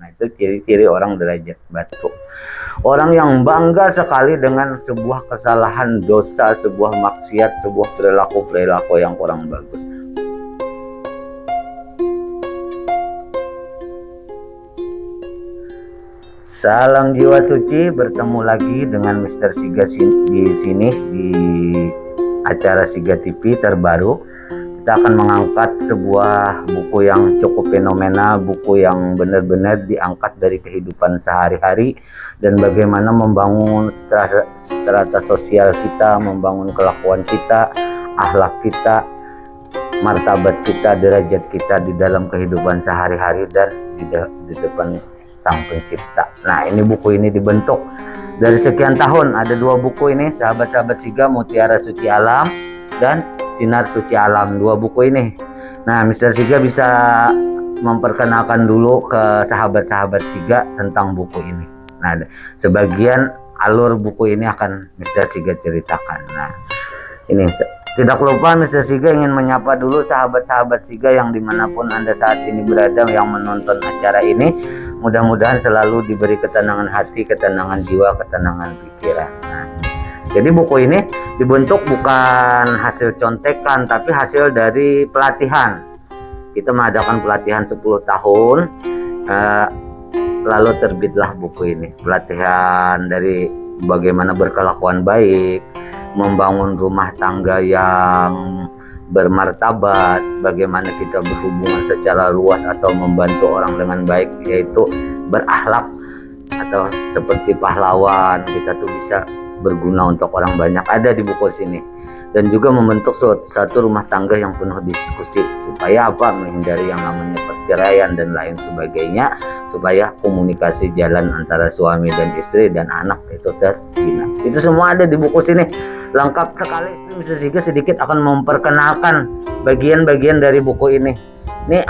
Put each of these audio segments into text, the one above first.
Nah, itu ciri-ciri orang derajat batu. Orang yang bangga sekali dengan sebuah kesalahan, dosa, sebuah maksiat, sebuah perilaku yang kurang bagus. Salam jiwa suci, bertemu lagi dengan Mr. Siga di sini di acara Siga TV terbaru. Kita akan mengangkat sebuah buku yang cukup fenomenal, buku yang benar-benar diangkat dari kehidupan sehari-hari dan bagaimana membangun strata sosial kita, membangun kelakuan kita, akhlak kita, martabat kita, derajat kita di dalam kehidupan sehari-hari dan di depan Sang Pencipta. Nah, ini buku ini dibentuk dari sekian tahun. Ada dua buku ini, sahabat-sahabat Siga, Mutiara Suci Alam dan Sinar Suci Alam, dua buku ini. Nah, Mr. Siga bisa memperkenalkan dulu ke sahabat-sahabat Siga tentang buku ini. Nah, sebagian alur buku ini akan Mr. Siga ceritakan. Nah, ini tidak lupa Mr. Siga ingin menyapa dulu sahabat-sahabat Siga yang dimanapun Anda saat ini berada yang menonton acara ini. Mudah-mudahan selalu diberi ketenangan hati, ketenangan jiwa, ketenangan pikiran. Nah, jadi buku ini dibentuk bukan hasil contekan, tapi hasil dari pelatihan. Kita mengadakan pelatihan 10 tahun, lalu terbitlah buku ini. Pelatihan dari bagaimana berkelakuan baik, membangun rumah tangga yang bermartabat, bagaimana kita berhubungan secara luas atau membantu orang dengan baik, yaitu berakhlak atau seperti pahlawan, kita tuh bisa berguna untuk orang banyak, ada di buku sini. Dan juga membentuk satu rumah tangga yang penuh diskusi, supaya apa, menghindari yang namanya perceraian dan lain sebagainya, supaya komunikasi jalan antara suami dan istri dan anak itu terbina. Itu semua ada di buku sini, lengkap sekali. Mr. Siga sedikit akan memperkenalkan bagian-bagian dari buku ini. Ini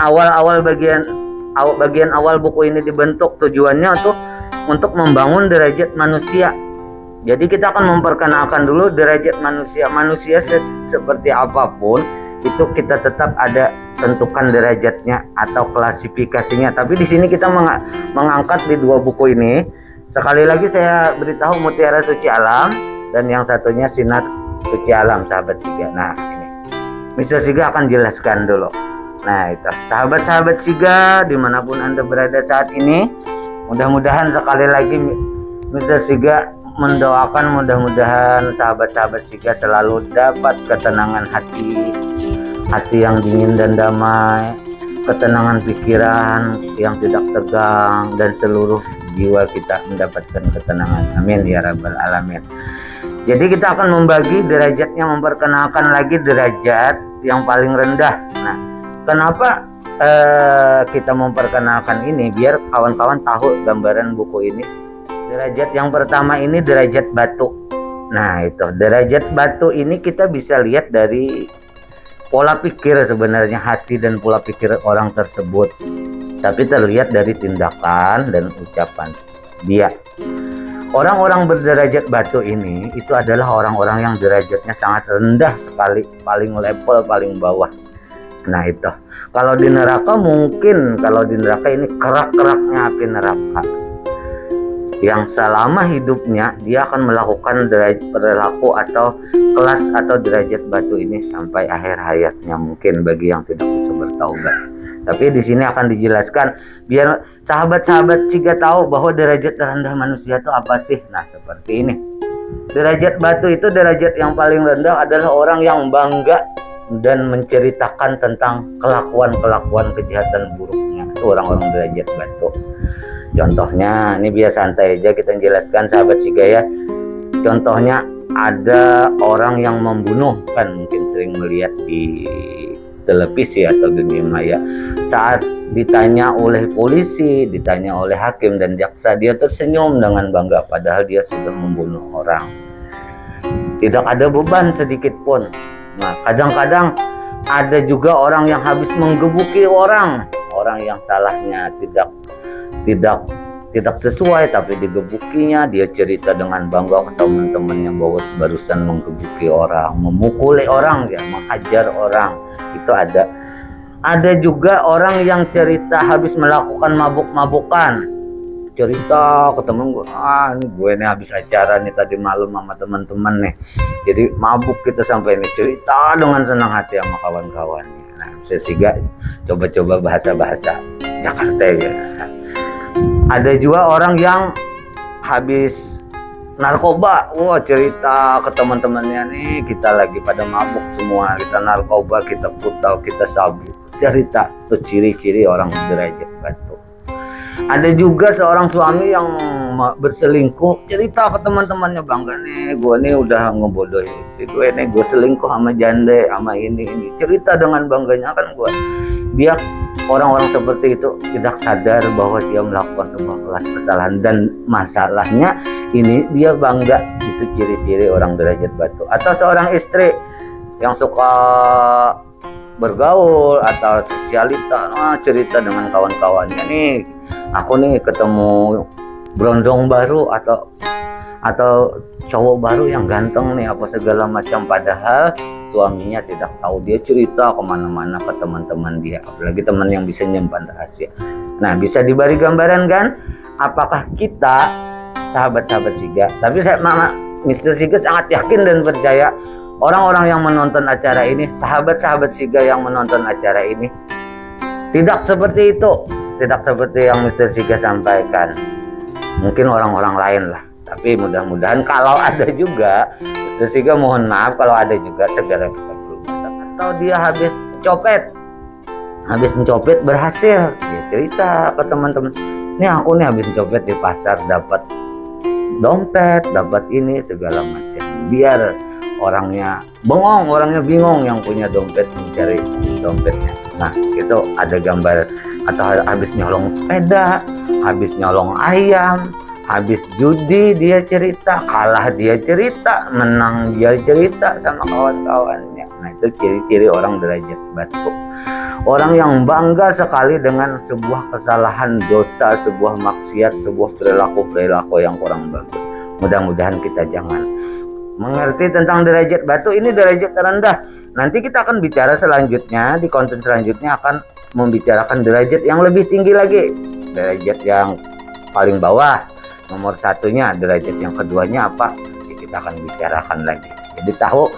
bagian awal buku ini dibentuk, tujuannya untuk membangun derajat manusia. Jadi kita akan memperkenalkan dulu derajat manusia. Manusia seperti apapun itu kita tetap ada tentukan derajatnya atau klasifikasinya. Tapi di sini kita mengangkat di dua buku ini. Sekali lagi saya beritahu, Mutiara Suci Alam dan yang satunya Sinar Suci Alam, sahabat Siga. Nah, ini Mr. Siga akan jelaskan dulu. Nah, itu sahabat-sahabat Siga dimanapun Anda berada saat ini, mudah-mudahan sekali lagi Mr. Siga mendoakan mudah-mudahan sahabat-sahabat Siga selalu dapat ketenangan hati yang dingin dan damai, ketenangan pikiran yang tidak tegang, dan seluruh jiwa kita mendapatkan ketenangan. Amin ya rabbal alamin. Jadi kita akan membagi derajatnya, memperkenalkan lagi derajat yang paling rendah. Nah, kenapa kita memperkenalkan ini? Biar kawan-kawan tahu gambaran buku ini. Derajat yang pertama ini derajat batu. Nah, itu derajat batu ini kita bisa lihat dari pola pikir, sebenarnya hati dan pola pikir orang tersebut, tapi terlihat dari tindakan dan ucapan dia. Orang-orang berderajat batu ini itu adalah orang-orang yang derajatnya sangat rendah sekali, paling level, paling bawah. Nah, itu kalau di neraka mungkin, kalau di neraka ini kerak-keraknya api neraka, yang selama hidupnya dia akan melakukan perilaku atau kelas atau derajat batu ini sampai akhir hayatnya, mungkin bagi yang tidak bisa bertaubat. Tapi di sini akan dijelaskan biar sahabat-sahabat Siga tahu bahwa derajat terendah manusia itu apa sih. Nah, seperti ini. Derajat batu itu derajat yang paling rendah adalah orang yang bangga dan menceritakan tentang kelakuan kejahatan buruknya. Itu orang-orang derajat batu. Contohnya, ini biar santai aja kita jelaskan sahabat Siga ya. Contohnya ada orang yang membunuh, kan mungkin sering melihat di televisi atau dunia maya. Saat ditanya oleh polisi, ditanya oleh hakim dan jaksa, dia tersenyum dengan bangga padahal dia sudah membunuh orang. Tidak ada beban sedikit pun. Nah, kadang-kadang ada juga orang yang habis menggebuki orang yang salahnya tidak sesuai tapi digebukinya, dia cerita dengan bangga ke teman-temannya bahwa barusan menggebuki orang, memukuli orang, ya, menghajar orang. Itu ada Ada juga orang yang cerita habis melakukan mabuk-mabukan. Cerita ke temen gue, ini gue nih habis acara nih tadi malam sama teman-teman nih. Jadi mabuk kita sampai ini, cerita dengan senang hati sama kawan-kawannya. Nah, bisa juga coba-coba bahasa-bahasa Jakarta ya. Ada juga orang yang habis narkoba, wah cerita ke teman-temannya nih, kita lagi pada mabuk semua, kita narkoba, kita putau, kita sabu. Cerita tuh ciri-ciri orang derajat batu. Ada juga seorang suami yang berselingkuh, cerita ke teman-temannya, bangga nih gue nih udah ngebodohin istri gue nih, gue selingkuh sama jande, sama ini, cerita dengan bangganya kan gue. Dia orang-orang seperti itu tidak sadar bahwa dia melakukan sebuah kesalahan, dan masalahnya ini dia bangga. Itu ciri-ciri orang derajat batu. Atau seorang istri yang suka bergaul atau sosialita, cerita dengan kawan-kawannya nih, aku nih ketemu brondong baru atau cowok baru yang ganteng nih apa segala macam, padahal suaminya tidak tahu. Dia cerita kemana-mana ke teman-teman dia, apalagi teman yang bisa nyimpan rahasia. Nah, bisa diberi gambaran kan apakah kita sahabat-sahabat Siga, tapi Mr. Siga sangat yakin dan percaya orang-orang yang menonton acara ini, sahabat-sahabat Siga yang menonton acara ini, tidak seperti itu, tidak seperti yang Mr. Siga sampaikan. Mungkin orang-orang lain lah, tapi mudah-mudahan kalau ada juga, Mr. Siga mohon maaf kalau ada juga, segera kita berubah. Atau dia habis mencopet berhasil, dia cerita ke teman-teman, nih aku nih habis mencopet di pasar, dapat dompet, dapat ini segala macam, biar orangnya bengong, orangnya bingung yang punya dompet mencari dompetnya. Nah, itu ada gambar. Atau habis nyolong sepeda, habis nyolong ayam, habis judi dia cerita, kalah dia cerita, menang dia cerita sama kawan-kawannya. Nah, itu ciri-ciri orang derajat batu. Orang yang bangga sekali dengan sebuah kesalahan, dosa, sebuah maksiat, sebuah perilaku yang kurang bagus. Mudah-mudahan kita jangan mengerti tentang derajat batu. Ini derajat terendah. Nanti kita akan bicara selanjutnya, di konten selanjutnya akan membicarakan derajat yang lebih tinggi lagi, derajat yang paling bawah, nomor satunya, derajat yang keduanya apa, kita akan bicarakan lagi. Jadi tahu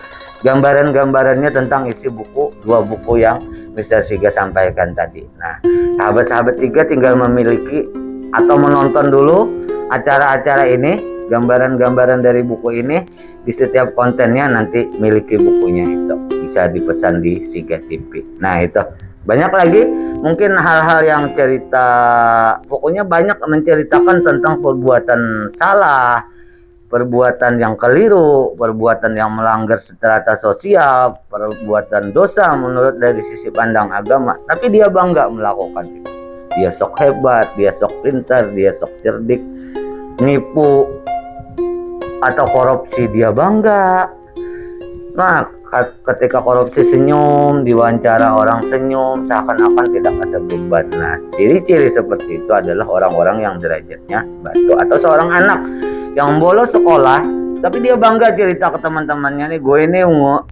gambaran-gambarannya tentang isi buku, 2 buku yang Mr. Siga sampaikan tadi. Nah, sahabat-sahabat Siga tinggal memiliki atau menonton dulu acara-acara ini, gambaran-gambaran dari buku ini di setiap kontennya, nanti miliki bukunya itu, bisa dipesan di Siga TV. Nah, itu banyak lagi mungkin hal-hal yang cerita, pokoknya banyak menceritakan tentang perbuatan salah, perbuatan yang keliru, perbuatan yang melanggar strata sosial, perbuatan dosa menurut dari sisi pandang agama, tapi dia bangga melakukan itu. Dia sok hebat, dia sok pintar, dia sok cerdik. Nipu atau korupsi dia bangga. Nah, ketika korupsi senyum, diwawancara orang senyum, seakan-akan tidak ada beban. Nah, ciri-ciri seperti itu adalah orang-orang yang derajatnya batu. Atau seorang anak yang bolos sekolah, tapi dia bangga cerita ke teman-temannya, nih gue ini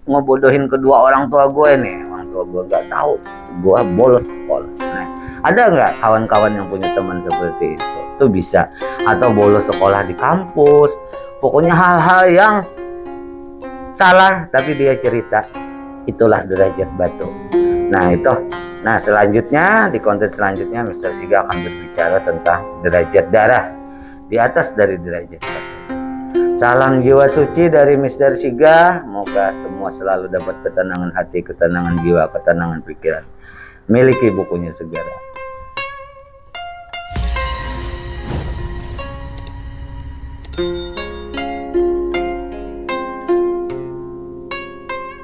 ngebodohin kedua orang tua gue nih, orang tua gue gak tahu gue bolos sekolah. Nah, ada nggak kawan-kawan yang punya teman seperti itu? Itu bisa. Atau bolos sekolah di kampus, pokoknya hal-hal yang salah tapi dia cerita, itulah derajat batu. Nah, itu. Nah, selanjutnya di konten selanjutnya Mr. Siga akan berbicara tentang derajat darah di atas dari derajat batu. Salam jiwa suci dari Mr. Siga. Semoga semua selalu dapat ketenangan hati, ketenangan jiwa, ketenangan pikiran. Miliki bukunya segera.